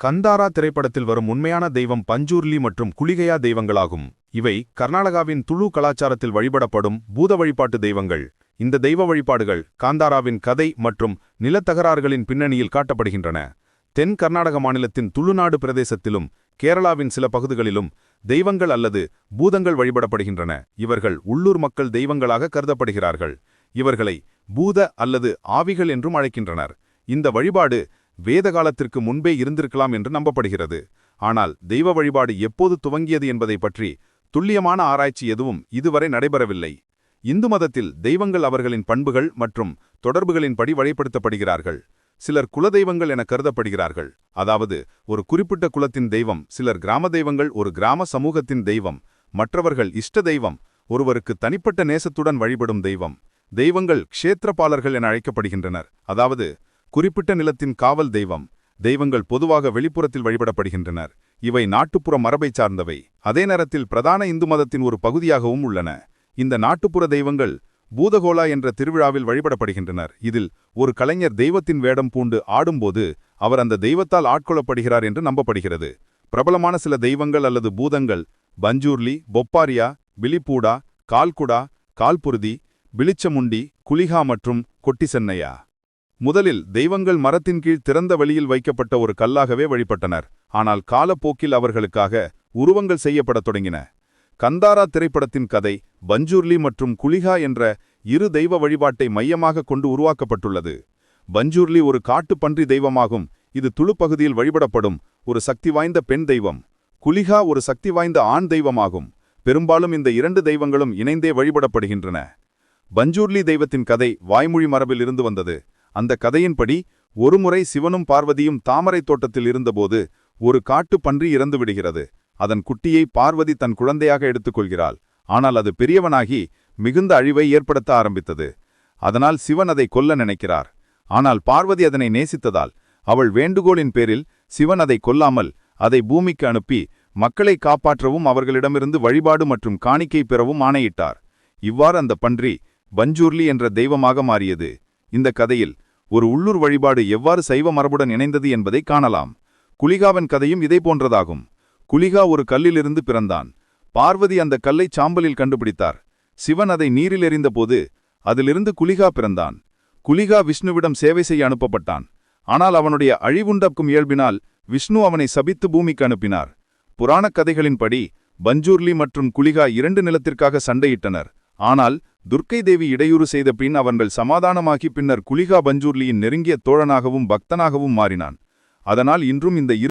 கந்தாரா திரைப்படத்தில் வரும் உண்மையான தெய்வம் பஞ்சூர்லி மற்றும் குளிகையா தெய்வங்களாகும். இவை கர்நாடகாவின் துளு கலாச்சாரத்தில் வழிபடப்படும் பூத வழிபாட்டு தெய்வங்கள். இந்த தெய்வ வழிபாடுகள் காந்தாராவின் கதை மற்றும் நிலத்தகராறுகளின் பின்னணியில் காட்டப்படுகின்றன. தென் கர்நாடக மாநிலத்தின் துளுநாடு பிரதேசத்திலும் கேரளாவின் சில பகுதிகளிலும் தெய்வங்கள் அல்லது பூதங்கள் வழிபடப்படுகின்றன. இவர்கள் உள்ளூர் மக்கள் தெய்வங்களாக கருதப்படுகிறார்கள். இவர்களை பூத அல்லது ஆவிகள் என்றும் அழைக்கின்றனர். இந்த வழிபாடு வேத காலத்திற்கு முன்பே இருந்திருக்கலாம் என்று நம்பப்படுகிறது. ஆனால் தெய்வ வழிபாடு எப்போது துவங்கியது என்பதை பற்றி துல்லியமான ஆராய்ச்சி எதுவும் இதுவரை நடைபெறவில்லை. இந்து மதத்தில் தெய்வங்கள் அவர்களின் பண்புகள் மற்றும் தொடர்புகளின்படி வழிபடுத்தப்படுகிறார்கள். சிலர் குலதெய்வங்கள் என கருதப்படுகிறார்கள், அதாவது ஒரு குறிப்பிட்ட குலத்தின் தெய்வம். சிலர் கிராம தெய்வங்கள், ஒரு கிராம சமூகத்தின் தெய்வம். மற்றவர்கள் இஷ்ட தெய்வம், ஒருவருக்கு தனிப்பட்ட நேசத்துடன் வழிபடும் தெய்வம். தெய்வங்கள் க்ஷேத்திரபாலர்கள் என அழைக்கப்படுகின்றனர், அதாவது குறிப்பிட்ட நிலத்தின் காவல் தெய்வம். தெய்வங்கள் பொதுவாக வெளிப்புறத்தில் வழிபடப்படுகின்றனர். இவை நாட்டுப்புற மரபைச் சார்ந்தவை, அதே நேரத்தில் பிரதான இந்து மதத்தின் ஒரு பகுதியாகவும் உள்ளன. இந்த நாட்டுப்புற தெய்வங்கள் பூதகோலா என்ற திருவிழாவில் வழிபடப்படுகின்றனர். இதில் ஒரு கலைஞர் தெய்வத்தின் வேடம் பூண்டு ஆடும்போது அவர் அந்த தெய்வத்தால் ஆட்கொள்ளப்படுகிறார் என்று நம்பப்படுகிறது. பிரபலமான சில தெய்வங்கள் அல்லது பூதங்கள் பஞ்சூர்லி, பொப்பாரியா, பிலிப்பூடா, கால்குடா, கால்புருதி, பிளிச்சமுண்டி, குளிகா மற்றும் கொட்டிசென்னையா. முதலில் தெய்வங்கள் மரத்தின் கீழ் திறந்த வெளியில் வைக்கப்பட்ட ஒரு கல்லாகவே வழிபட்டனர். ஆனால் காலப்போக்கில் அவர்களுக்காக உருவங்கள் செய்யப்படத் தொடங்கின. கந்தாரா திரைப்படத்தின் கதை பஞ்சூர்லி மற்றும் குளிகா என்ற இரு தெய்வ வழிபாட்டை மையமாக கொண்டு உருவாக்கப்பட்டுள்ளது. பஞ்சூர்லி ஒரு காட்டு பன்றி தெய்வமாகும். இது துளு பகுதியில் வழிபடப்படும் ஒரு சக்தி வாய்ந்த பெண் தெய்வம். குளிகா ஒரு சக்தி வாய்ந்த ஆண் தெய்வமாகும். பெரும்பாலும் இந்த இரண்டு தெய்வங்களும் இணைந்தே வழிபடப்படுகின்றன. பஞ்சூர்லி தெய்வத்தின் கதை வாய்மொழி மரபில் இருந்து வந்தது. அந்த கதையின்படி ஒருமுறை சிவனும் பார்வதியும் தாமரை தோட்டத்தில் இருந்தபோது ஒரு காட்டு பன்றி இறந்து விடுகிறது. அதன் குட்டியை பார்வதி தன் குழந்தையாக எடுத்துக்கொள்கிறாள். ஆனால் அது பெரியவனாகி மிகுந்த அழிவை ஏற்படுத்த ஆரம்பித்தது. அதனால் சிவன் அதை கொல்ல நினைக்கிறார். ஆனால் பார்வதி அதனை நேசித்ததால் அவள் வேண்டுகோளின் பேரில் சிவன் அதை கொல்லாமல் அதை பூமிக்கு அனுப்பி மக்களை காப்பாற்றவும் அவர்களிடமிருந்து வழிபாடு மற்றும் காணிக்கை பெறவும் ஆணையிட்டார். இவ்வாறு அந்த பன்றி பஞ்சூர்லி என்ற தெய்வமாக மாறியது. இந்த கதையில் ஒரு உள்ளூர் வழிபாடு எவ்வாறு சைவ மரபுடன் இணைந்தது என்பதை காணலாம். குளிகாவின் கதையும் இதே போன்றதாகும். குளிகா ஒரு கல்லிலிருந்து பிறந்தான். பார்வதி அந்த கல்லை சாம்பலில் கண்டுபிடித்தார். சிவன் அதை நீரில் எறிந்தபோது அதிலிருந்து குளிகா பிறந்தான். குளிகா விஷ்ணுவிடம் சேவை செய்ய அனுப்பப்பட்டான். ஆனால் அவனுடைய அழிவுண்டக்கும் இயல்பினால் விஷ்ணு அவனை சபித்து பூமிக்கு அனுப்பினார். புராணக் கதைகளின்படி பஞ்சூர்லி மற்றும் குளிகா இரண்டு நிலத்திற்காக சண்டையிட்டனர். ஆனால் துர்க்கை தேவி இடையூறு செய்த பின் அவர்கள் சமாதானமாகி பின்னர் குளிகா பஞ்சூர்லியின் நெருங்கிய தோழனாகவும் பக்தனாகவும் மாறினான். அதனால் இன்றும் இந்த